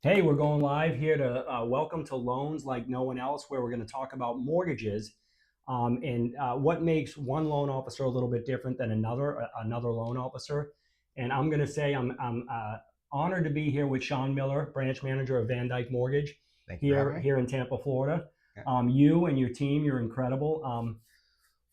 Hey, we're going live here to welcome to Loans Like No One Else, where we're going to talk about mortgages and what makes one loan officer a little bit different than another loan officer. And I'm going to say I'm honored to be here with Shawn Miller, branch manager of VanDyk Mortgage Thank you for having here me. here in Tampa, Florida. Yeah. You and your team, you're incredible.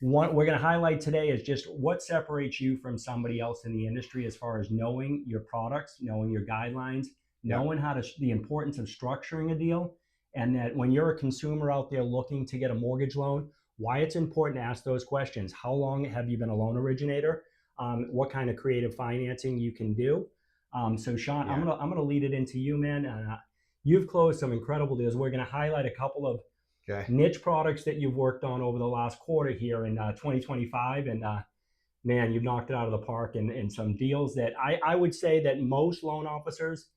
What we're going to highlight today is just what separates you from somebody else in the industry as far as knowing your products, knowing your guidelines, Yeah. knowing the importance of structuring a deal, and that when you're a consumer out there looking to get a mortgage loan, why it's important to ask those questions. How long have you been a loan originator? What kind of creative financing you can do? So Shawn, Yeah. I'm gonna lead it into you, man. You've closed some incredible deals. We're gonna highlight a couple of Okay. niche products that you've worked on over the last quarter here in 2025. And man, you've knocked it out of the park in some deals that I would say that most loan officers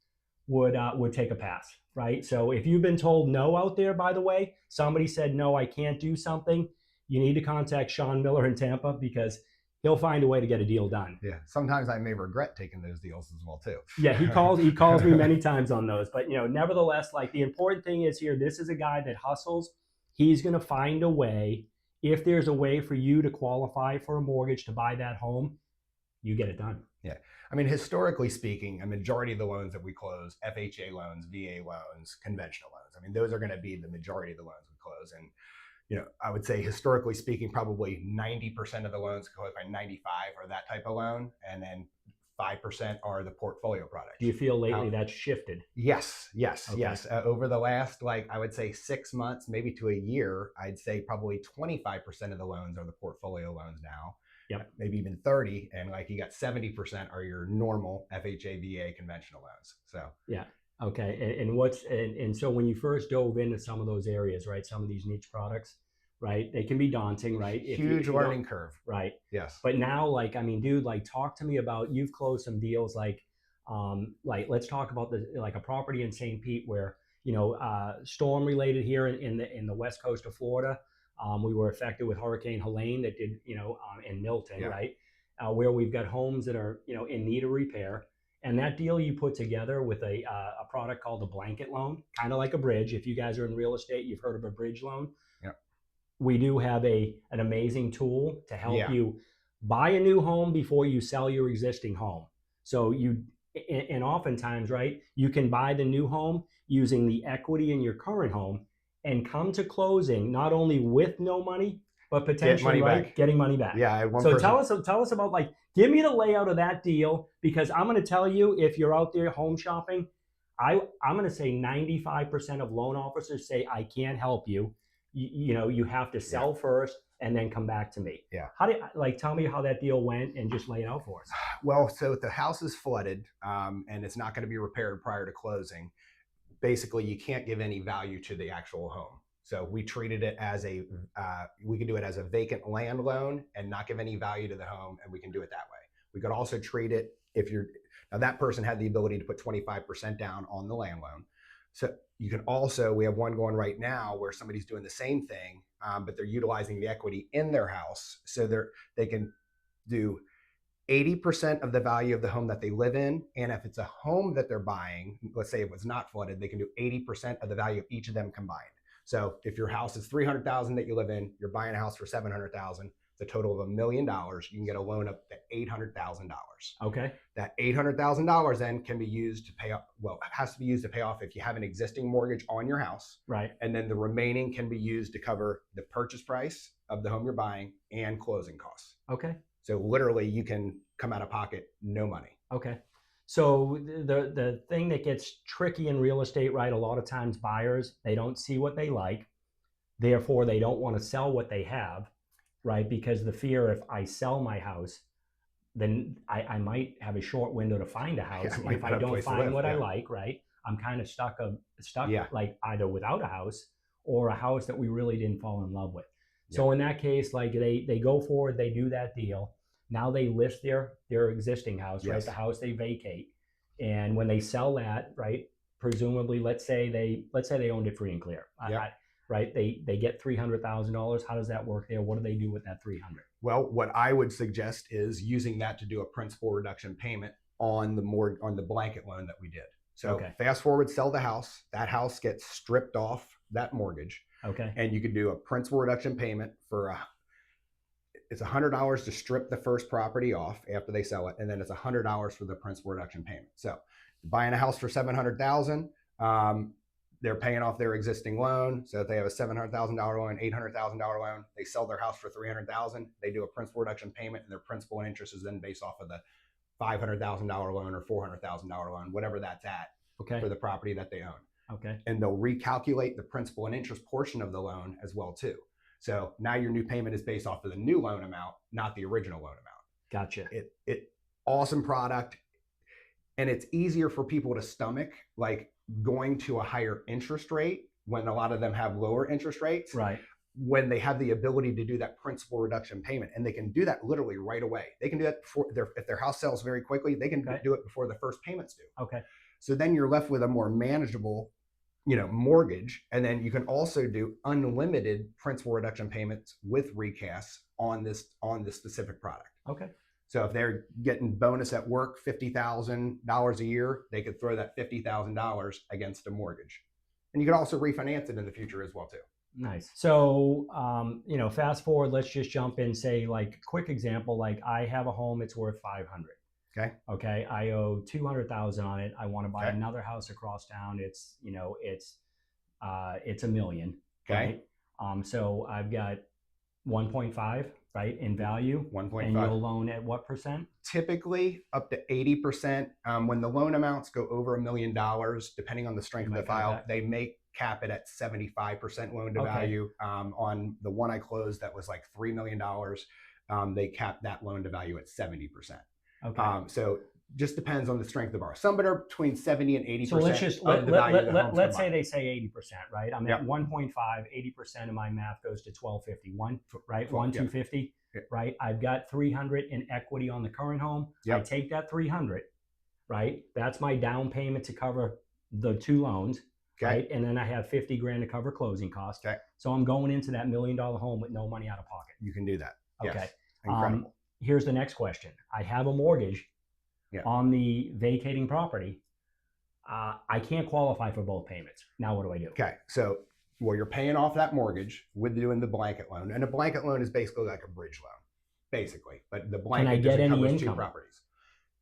would take a pass, right? So if you've been told no out there, by the way, somebody said, no, I can't do something, you need to contact Shawn Miller in Tampa because he'll find a way to get a deal done. Yeah. Sometimes I may regret taking those deals as well too. Yeah, he calls me many times on those, but nevertheless, like the important thing is here, this is a guy that hustles. He's going to find a way. If there's a way for you to qualify for a mortgage to buy that home, you get it done. Yeah. I mean, historically speaking, a majority of the loans that we close, FHA loans, VA loans, conventional loans, I mean, those are going to be the majority of the loans we close. And, I would say historically speaking, probably 90% of the loans closed by 95 are that type of loan. And then 5% are the portfolio Do products. you feel lately How, that's shifted? Yes, yes, Okay. yes. Over the last, like, I would say 6 months, maybe to a year, I'd say probably 25% of the loans are the portfolio loans now, Yep. maybe even 30. And like you got 70% are your normal FHA, VA conventional loans. So, Yeah. Okay. And so when you first dove into some of those areas, right, some of these niche products, right, they can be daunting, right? huge If you don't, learning curve. right. Yes. But now, like, I mean, dude, like, talk to me about you've closed some deals, like let's talk about like a property in St. Pete where storm related here in the west coast of Florida. We were affected with Hurricane Helene that did in Milton, Yeah. right, where we've got homes that are in need of repair. And that deal you put together with a product called a blanket loan, kind of like a bridge. If you guys are in real estate, you've heard of a bridge loan. Yeah. We do have an amazing tool to help Yeah. you buy a new home before you sell your existing home. So and oftentimes, right, you can buy the new home using the equity in your current home and come to closing not only with no money, but Get potentially, money right, back. getting money back. Yeah. I had one So tell person. us about, like, give me the layout of that deal, because I'm going to tell you, if you're out there home shopping, I'm going to say 95% of loan officers say I can't help you. You have to Yeah. sell first and then come back to me. Yeah. How did, like, tell me how that deal went and just lay it out for us. Well, so the house is flooded and it's not going to be repaired prior to closing. Basically, you can't give any value to the actual home. So we treated it as we can do it as a vacant land loan and not give any value to the home, and we can do it that way. We could also treat it now that person had the ability to put 25% down on the land loan. So you can also, we have one going right now where somebody's doing the same thing, but they're utilizing the equity in their house. So they can do 80% of the value of the home that they live in. And if it's a home that they're buying, let's say it was not flooded, they can do 80% of the value of each of them combined. So if your house is 300,000 that you live in, you're buying a house for 700,000, it's a total of $1 million. You can get a loan up to $800,000. Okay. That $800,000 then can be used to pay off. Well, it has to be used to pay off if you have an existing mortgage on your house. Right. And then the remaining can be used to cover the purchase price of the home you're buying and closing costs. Okay. So literally you can come out of pocket no money. Okay. So the thing that gets tricky in real estate, right? A lot of times buyers, they don't see what they like. Therefore, they don't want to sell what they have, right? Because the fear, if I sell my house, then I might have a short window to find a house. Yeah, And if I don't find what I like, right, I'm kind of stuck Yeah. like either without a house or a house that we really didn't fall in love with. Yeah. So in that case, like they go forward, they do that deal. Now they list their existing house, right, Yes. the house they vacate. And when they sell that, right, presumably, let's say they owned it free and clear. Yeah. Right, they get $300,000. How does that work there? What do they do with that 300? Well, what I would suggest is using that to do a principal reduction payment on the blanket loan that we did. So Okay. fast forward, sell the house. That house gets stripped off that mortgage, Okay. and you could do a principal reduction payment for it's $100 to strip the first property off after they sell it, and then it's $100 for the principal reduction payment. So buying a house for $700,000, they're paying off their existing loan. So if they have a $700,000 loan, $800,000 loan, they sell their house for $300,000. They do a principal reduction payment, and their principal and interest is then based off of the $500,000 loan or $400,000 loan, whatever that's at, for the property that they own. Okay. And they'll recalculate the principal and interest portion of the loan as well too. So now your new payment is based off of the new loan amount, not the original loan amount. Gotcha. It awesome product, and it's easier for people to stomach, like going to a higher interest rate when a lot of them have lower interest rates. Right. When they have the ability to do that principal reduction payment, and they can do that literally right away. They can do that before if their house sells very quickly, they can do it before the first payments due. Okay. So then you're left with a more manageable, mortgage, and then you can also do unlimited principal reduction payments with recasts on this specific product. Okay. So if they're getting bonus at work, $50,000 a year, they could throw that $50,000 against a mortgage, and you can also refinance it in the future as well too. Nice. So, fast forward, let's just jump in, say, like, quick example, like I have a home, it's worth 500. Okay. Okay. I owe 200,000 on it. I want to buy another house across town. It's $1 million. Okay. Right? So I've got 1.5, right, in value. 1.5. And you'll loan at what percent? Typically up to 80%. When the loan amounts go over $1 million, depending on the strength of the file, they may cap it at 75% loan to value. On the one I closed that was like $3 million, they capped that loan to value at 70%. Okay. So just depends on the strength of the borrower. Some are between 70 and 80%. So let's just let's say they say 80%, right? I'm at 1.5, 80% of my math goes to 1251, right? 1,250, right? I've got 300 in equity on the current home. I take that 300, right? That's my down payment to cover the two loans, right? And then I have 50 grand to cover closing costs. So I'm going into that $1 million home with no money out of pocket. You can do that. Okay. Yes. Incredible. Here's the next question. I have a mortgage on the vacating property. I can't qualify for both payments. Now what do I do? Okay. So, you're paying off that mortgage with doing the blanket loan. And a blanket loan is basically like a bridge loan, basically. But the blanket doesn't cover two properties.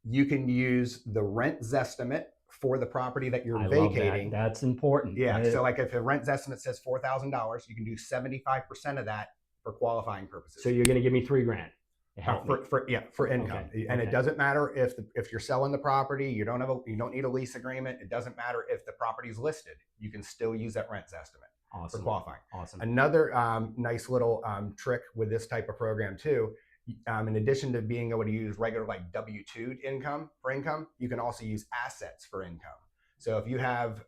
You can use the rent zestimate for the property that you're vacating. That's important. Yeah. So like if a rent zestimate says $4,000, you can do 75% of that for qualifying purposes. So you're going to give me $3,000. For income. And it doesn't matter if you're selling the property, you don't need a lease agreement. It doesn't matter if the property is listed. You can still use that rent estimate for qualifying. Awesome. Another nice little trick with this type of program too, in addition to being able to use regular like W-2 income for income, you can also use assets for income. So if you have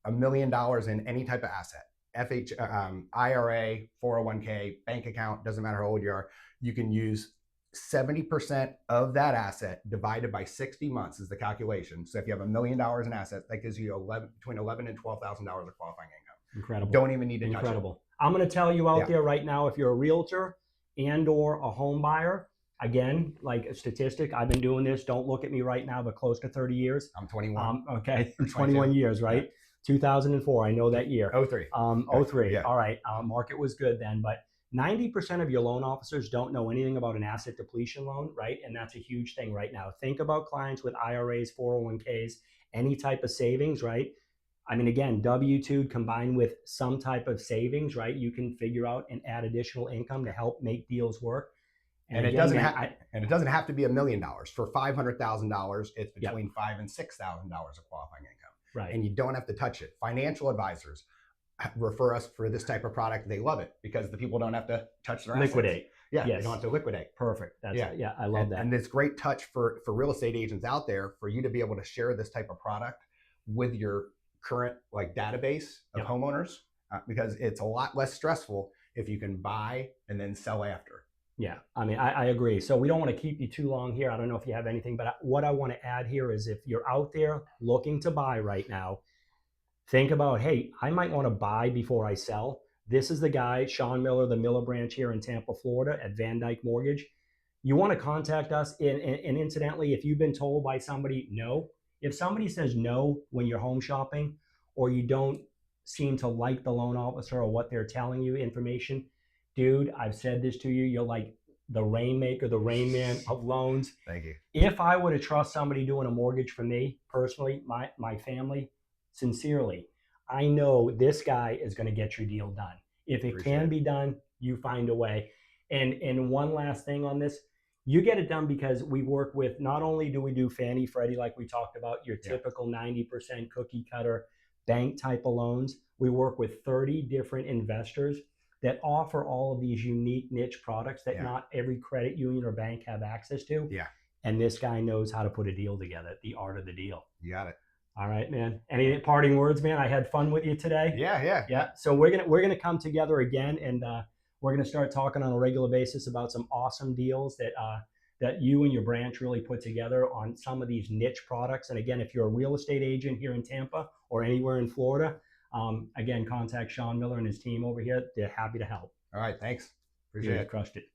$1 million in any type of asset, IRA, 401k, bank account, doesn't matter how old you are, you can use 70% of that asset divided by 60 months is the calculation. So if you have $1 million in assets, that gives you between $11,000 and $12,000 of qualifying income. Incredible. Don't even need to touch it. I'm going to tell you out there right now, if you're a realtor and or a home buyer, again, like a statistic, I've been doing this, don't look at me right now, but close to 30 years. I'm 21. 21 years, right? 2004, I know that year. 03. 03. All right. Market was good then, but 90% of your loan officers don't know anything about an asset depletion loan, right? And that's a huge thing right now. Think about clients with IRAs, 401ks, any type of savings, right? I mean, again, W-2 combined with some type of savings, right? You can figure out and add additional income to help make deals work. And it doesn't have to be $1 million. For $500,000, it's between $5,000 and $6,000 of qualifying income. Right. And you don't have to touch it. Financial advisors refer us for this type of product. They love it because the people don't have to touch their assets. Liquidate. They don't have to liquidate. Perfect. I love that. And it's great touch for real estate agents out there for you to be able to share this type of product with your current database of homeowners because it's a lot less stressful if you can buy and then sell after. Yeah, I mean, I agree. So we don't want to keep you too long here. I don't know if you have anything, but what I want to add here is if you're out there looking to buy right now, think about, hey, I might want to buy before I sell. This is the guy, Shawn Miller, the Miller branch here in Tampa, Florida at VanDyk Mortgage. You want to contact us. And incidentally, if you've been told by somebody, no, If somebody says no when you're home shopping, or you don't seem to like the loan officer or what they're telling you information, dude, I've said this to you, you're like the rainmaker, the rain man of loans. Thank you. If I were to trust somebody doing a mortgage for me personally, my family, sincerely, I know this guy is going to get your deal done. If it Appreciate can it. be done, you find a way. And one last thing on this, you get it done because we work with, not only do we do Fannie Freddie like we talked about, your Yeah. typical 90% cookie cutter bank type of loans. We work with 30 different investors that offer all of these unique niche products that Yeah. not every credit union or bank have access to. Yeah. And this guy knows how to put a deal together, the art of the deal. You got it. All right, man. Any parting words, man? I had fun with you today. Yeah. Yeah. So we're gonna come together again, and we're gonna start talking on a regular basis about some awesome deals that you and your branch really put together on some of these niche products. And again, if you're a real estate agent here in Tampa or anywhere in Florida, again, contact Shawn Miller and his team over here. They're happy to help. All right. Thanks. Appreciate it. Crushed it.